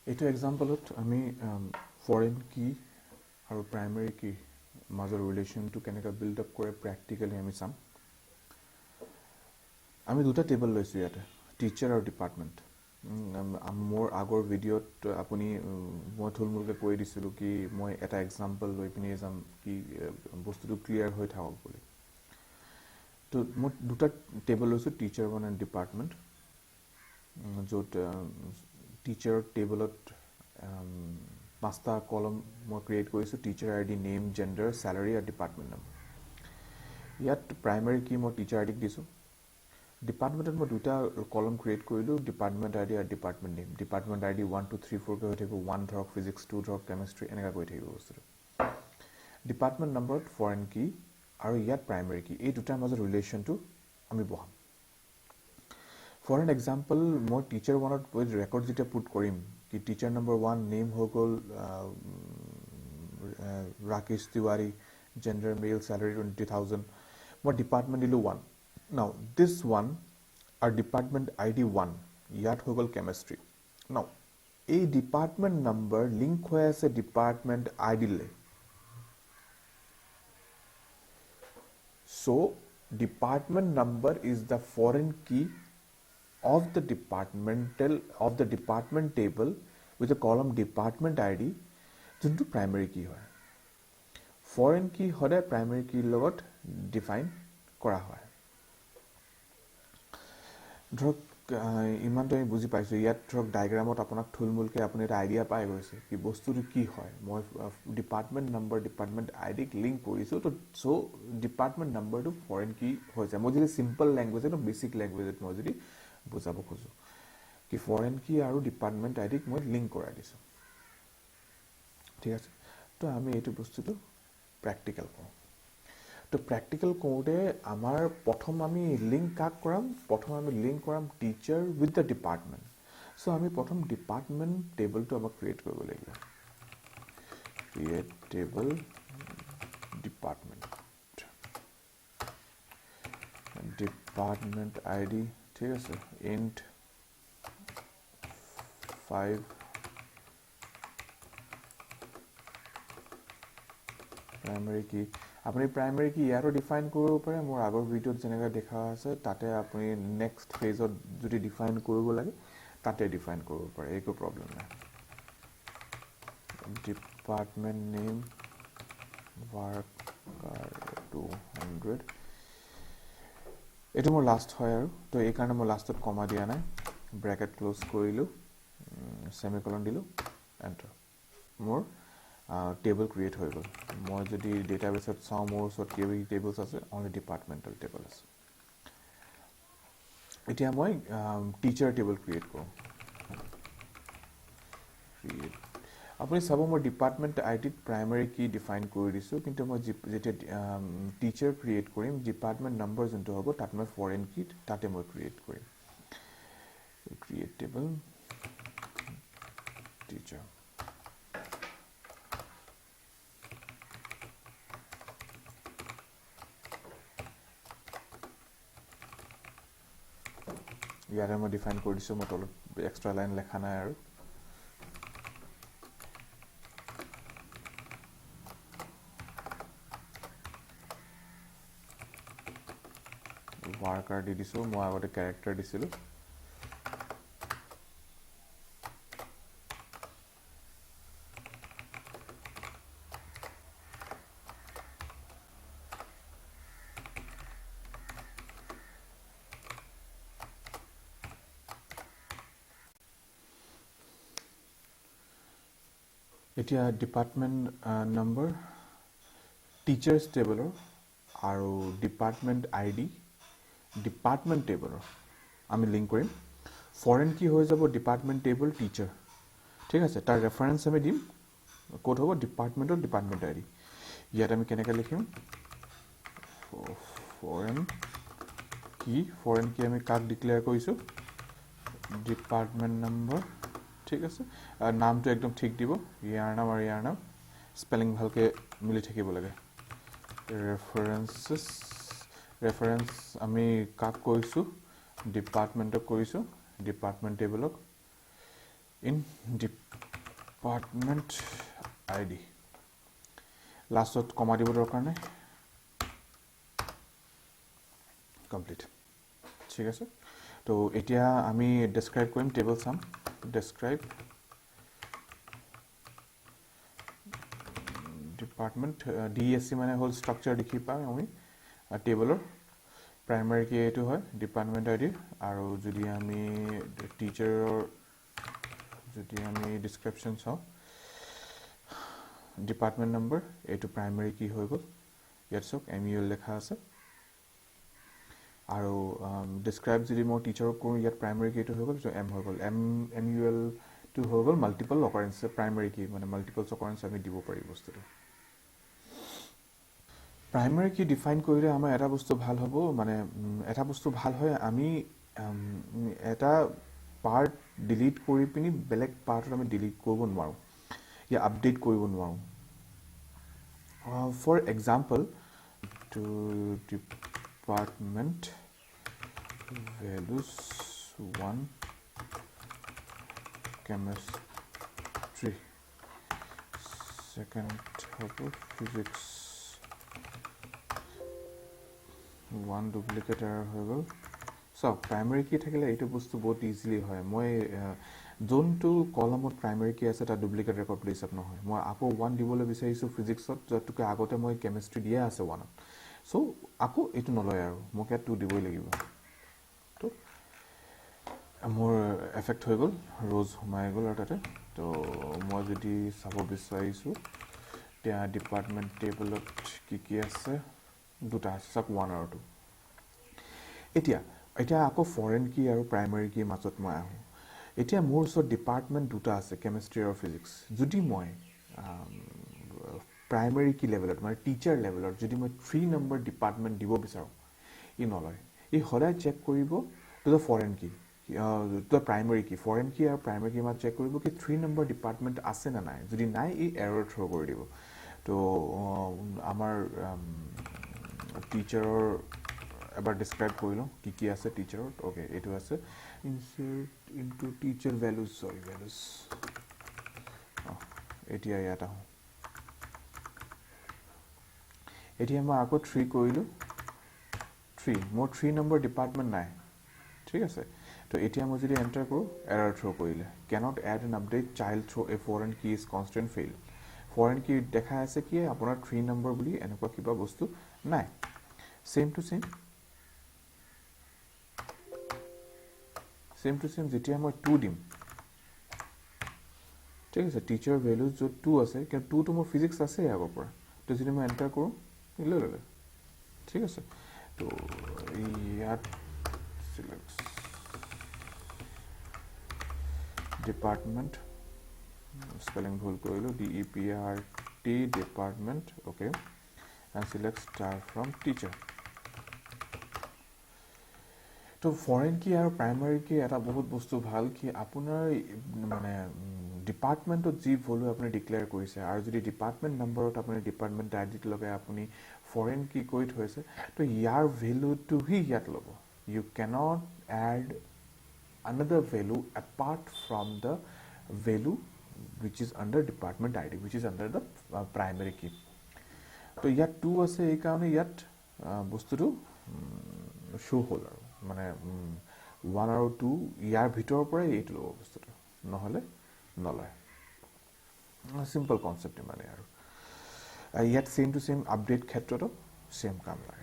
এইটো এক্সাম্পলত আমি ফৰেন কি আৰু প্ৰাইমেৰী কি মাজৰ ৰিলেশ্যনটো কেনেকৈ বিল্ড আপ কৰে প্ৰেক্টিকেলি আমি চাম আমি দুটা টেবল লৈছোঁ ইয়াতে টিচাৰ আৰু ডিপাৰ্টমেণ্ট মোৰ আগৰ ভিডিঅ'ত আপুনি মই থুলমূলকৈ কৈ দিছিলোঁ কি মই এটা এক্সাম্পল লৈ পিনি যাম কি বস্তুটো ক্লিয়াৰ হৈ থাকক বুলি তো মই দুটা টেবল লৈছোঁ টিচাৰ ওৱান এণ্ড ডিপাৰ্টমেণ্ট য'ত টিচাৰ টেবলত পাঁচটা কলম মই ক্ৰিয়েট কৰিছোঁ টিচাৰ আই ডি নেম জেণ্ডাৰ চেলাৰী আৰু ডিপাৰ্টমেণ্ট নাম ইয়াত প্ৰাইমেৰী কি মই টিচাৰ আই ডিক দিছোঁ ডিপাৰ্টমেণ্টত মই দুটা কলম ক্ৰিয়েট কৰিলোঁ ডিপাৰ্টমেণ্ট আই ডি আৰু ডিপাৰ্টমেণ্ট নেম ডিপাৰ্টমেণ্ট আই ডি 1 2 3 4 কৈ হৈ থাকিব 1 ধৰক ফিজিক্স 2 ধৰক কেমেষ্ট্ৰি এনেকৈ কৈ থাকিব বস্তুটো ডিপাৰ্টমেণ্ট নম্বৰত ফৰেন কি আৰু ইয়াত প্ৰাইমেৰী কি এই দুটাৰ মাজৰ ৰিলেশ্যনটো আমি বহাম ফৰ এন এক্সাম্পল মই টিচাৰ ওৱানত ৰেকৰ্ড যেতিয়া পুট কৰিম কি টিচাৰ নম্বৰ 1 নেম হৈ গ'ল ৰাকেশ তিৱাৰী জেণ্ডাৰ মেল চেলাৰী 20,000 মই ডিপাৰ্টমেণ্ট দিলোঁ 1 নাও দিছ 1 আৰু ডিপাৰ্টমেণ্ট আই ডি 1 ইয়াত হৈ গ'ল কেমেষ্ট্ৰি নাও এই ডিপাৰ্টমেণ্ট নম্বৰ লিংক হৈ আছে ডিপাৰ্টমেণ্ট আই ডিলৈ so department number is the foreign key of the department table with the column department id যোনটো primary key হয় foreign key হলে primary key লগত define কৰা হয় ধৰক ইমানটো আমি বুজি পাইছো ইয়াত ধৰক ডায়াগ্ৰামত আপোনাক থুলমূলকৈ আপুনি এটা আইডিয়া পাই গৈছে কি বস্তুটো কি হয় মই department number department iodic link কৰিছোঁ তো চ' ডিপাৰ্টমেণ্ট নম্বৰটো ফৰেন কি হৈ যায় মই যদি চিম্পল লেংগুৱেজ একদম বেছিক লেংগুৱেজত মই যদি বুজাব খোজোঁ কি ফৰেন কি আৰু ডিপাৰ্টমেণ্ট আইডিক মই লিংক কৰাই দিছোঁ ঠিক আছে তো আমি এইটো বস্তুটো প্ৰেক্টিকেল কৰোঁ তো প্ৰেক্টিকেল কৰোঁতে আমাৰ প্ৰথম আমি লিংক কাক কৰাম প্ৰথম আমি লিংক কৰাম টিচাৰ উইথ দ্য ডিপাৰ্টমেণ্ট চ' আমি প্ৰথম ডিপাৰ্টমেণ্ট টেবলটো আমাক ক্ৰিয়েট কৰিব লাগিব ক্ৰিয়েট টেবল ডিপাৰ্টমেণ্ট আই ডি ঠিক আছে ইণ্ট 5 প্ৰাইমেৰী কি আপুনি প্ৰাইমেৰী কি ইয়াৰো ডিফাইন কৰিব পাৰে মোৰ আগৰ ভিডিঅ'ত যেনেকৈ দেখা আছে তাতে আপুনি নেক্সট ফেজত যদি ডিফাইন কৰিব লাগে তাতে ডিফাইন কৰিব পাৰে একো প্ৰব্লেম নাই ডিপাৰ্টমেণ্ট নেম ৱাৰ্কাৰ 200 এইটো মোৰ লাষ্ট হয় আৰু তো এইকাৰণে মই লাষ্টত কমা দিয়া নাই ব্ৰেকেট ক্লোজ কৰিলোঁ সেমিকলন দিলোঁ এণ্টাৰ মোৰ টেবল ক্ৰিয়েট হৈ গ'ল মই যদি ডেটাবেছত চাওঁ মোৰ ওচৰত কেবি টেবলছ আছে অনলি ডিপাৰ্টমেণ্টেল টেবল আছে এতিয়া মই টিচাৰ টেবল ক্ৰিয়েট কৰোঁ আপুনি চাব মই ডিপাৰ্টমেণ্ট আই ডিত প্ৰাইমেৰী কি ডিফাইন কৰি দিছোঁ কিন্তু মই যেতিয়া টিচাৰ ক্ৰিয়েট কৰিম ডিপাৰ্টমেণ্ট নম্বৰ যোনটো হ'ব তাত মই ফৰেন কি তাতে মই ক্ৰিয়েট কৰিম ক্ৰিয়েট টেবল টিচাৰ ইয়াৰে মই ডিফাইন কৰি দিছোঁ মই তলত এক্সট্ৰা লাইন লেখা নাই আৰু ৱাৰ্কাৰ দি দিছোঁ মই আগতে কেৰেক্টাৰ দিছিলোঁ এতিয়া ডিপাৰ্টমেণ্ট নম্বৰ টিচাৰ্ছ টেবলৰ আৰু ডিপাৰ্টমেণ্ট আই ডি ডিপাৰ্টমেণ্ট টেবলৰ আমি লিংক কৰিম ফৰেন কি হৈ যাব ডিপাৰ্টমেণ্ট টেবল টিচাৰ ঠিক আছে তাৰ ৰেফাৰেঞ্চ আমি দিম ক'ত হ'ব ডিপাৰ্টমেণ্টৰ ডিপাৰ্টমেণ্ট আই ডি ইয়াত আমি কেনেকৈ লিখিম ফৰেন কি আমি কাক ডিক্লেয়াৰ কৰিছোঁ ডিপাৰ্টমেণ্ট নম্বৰ ঠিক আছে নামটো একদম ঠিক দিব ইয়াৰ নাম আৰু ইয়াৰ নাম স্পেলিং ভালকৈ মিলি থাকিব লাগে ৰেফাৰেঞ্চ আমি কাক কৰিছোঁ ডিপাৰ্টমেণ্টক কৰিছোঁ ডিপাৰ্টমেণ্ট টেবলক in department ID lastত কমা দিব দৰকাৰ নাই কমপ্লিট ঠিক আছে তো এতিয়া আমি ডেসক্ৰাইব কৰিম টেবল সাম ডেসক্ৰাইব ডিপাৰ্টমেন্ট ডিএসসি মানে হল স্ট্ৰাকচাৰ দেখি পাম আমি টেবলৰ প্ৰাইমাৰী কি এটো হয় ডিপাৰ্টমেন্ট আইডি আৰু যদি আমি টিচাৰৰ যদি আমি ডেসক্ৰিপশন চাও ডিপাৰ্টমেন্ট নম্বৰ এটো প্ৰাইমাৰী কি হৈ গল ইয়াত সক এমইউএল লেখা আছে আৰু ডেসক্ৰাইব যদি মই টিচাৰক কৰো ইয়াত প্ৰাইমাৰী কি এটো হৈ গল সো এম হৈ গল এমইউএল টু হৈ গল মাল্টিপল অকাৰেন্স প্ৰাইমাৰী কি মানে মাল্টিপল অকাৰেন্স আমি দিব পাৰি বস্তুটো প্ৰাইমাৰী কি ডিফাইন কৰিলে আমাৰ এটা বস্তু ভাল হ'ব মানে এটা বস্তু ভাল হয় আমি এটা পাৰ্ট ডিলিট কৰি পিনি বেলেগ পাৰ্টত আমি ডিলিট কৰিব নোৱাৰো या আপডেট কৰিব নোৱাৰো for example to department values 1 chemistry second হ'ব physics one duplicate error হৈ গল সো প্ৰাইমাৰী কি থাকিলে এইটো বস্তু বহুত ইজিলি হয় মই যোনটো কলমত প্ৰাইমাৰী কি আছে তা ডুপ্লিকেট ৰেকৰ্ড প্লেস আপ নহয় মই আকৌ 1 দিবলৈ বিচাৰিছো ফিজিক্সত যতকে আগতে মই কেমিষ্ট্ৰি দিয়া আছে 1 সো আকৌ এটো নলয় আৰু মোক 2 দিবই লাগিব তো মোৰ এফেক্ট হৈ গল ৰোজ সোমাই গল আৰু তাতে তো মই যদি চাব বিচাৰিছো তিয়া ডিপাৰ্টমেন্ট টেবলত কি আছে দুটা আছে সব 1 আৰু 2 এতিয়া আকৌ ফৰেন কি আৰু প্ৰাইমাৰী কি মাজত মই আহো এতিয়া মোৰ ওচৰত ডিপাৰ্টমেন্ট দুটা আছে কেমিষ্ট্ৰি আৰু ফিজিক্স যদি মই প্ৰাইমাৰী কি লেভেলত মানে টিচাৰ লেভেলত যদি মই 3 নম্বৰ ডিপাৰ্টমেন্ট দিব বিচাৰো ই নলয় ই হলাই চেক কৰিব টু দা ফৰেন কি টু প্ৰাইমাৰী কি ফৰেন কি আৰু প্ৰাইমাৰী কি মা চেক কৰিব কি 3 নম্বৰ ডিপাৰ্টমেন্ট আছে না নাই যদি নাই ই এৰৰ থ্ৰো কৰি দিব তো আমাৰ টিচাৰৰ এবাৰ ডেসক্ৰাইব কৰিলো কি আছে টিচাৰৰ ওকে এটো আছে insert into teacher values এতিয়া ইয়াত আহো এতিয়া মই আকৌ 3 কৰিলো 3 মোৰ 3 নম্বৰ ডিপাৰ্টমেন্ট নাই ঠিক আছে তো এতিয়া মই যদি এন্টাৰ কৰো এৰৰ থ্ৰো কৰিলে cannot add an update child through a foreign key is constant fail foreign key দেখা আছে কি আপোনাৰ 3 নম্বৰ বুলি এনেকুৱা কিবা বস্তু নাই same to same যেতিয়া মই 2 দিম ঠিক আছে টিচাৰ ভ্যালু যো 2 আছে কি 2 তো মোৰ ফিজিক্স আছে আগৰ পৰা তো যদি মই এন্টাৰ কৰো ললে ঠিক আছে তো ইয়াত সিলেক্ট ডিপাৰ্টমেন্ট স্পেলিং ভুল কৰিলো DEPART department okay and select star from teacher তো ফৰেন কি আৰু প্ৰাইমাৰী কি এটা বহুত বস্তু ভাল কি আপোনাৰ মানে ডিপাৰ্টমেন্টত যি ভ্যালু আপুনি ডিক্লেয়াৰ কৰিছে আৰু যদি ডিপাৰ্টমেন্ট নম্বৰত আপুনি ডিপাৰ্টমেন্ট আইডিত লগাই আপুনি ফৰেন কি কৈ থৈছে তো ইয়াৰ ভ্যালুটো হি ইয়াত লব you cannot add another value apart from the value which is under department id which is under the primary key তো ইয়াত 2 আছে এই কাৰণে ইয়াত বস্তুটো শো হল আৰু মানে 1 আৰু 2 ইয়াৰ ভিতৰৰ পৰা এইটো লব বস্তুটো নহলে নলয় সিম্পল কনসেপ্ট মানে আৰু ইয়াত সেম টু সেম আপডেট ক্ষেত্ৰটো সেম কাম লাগে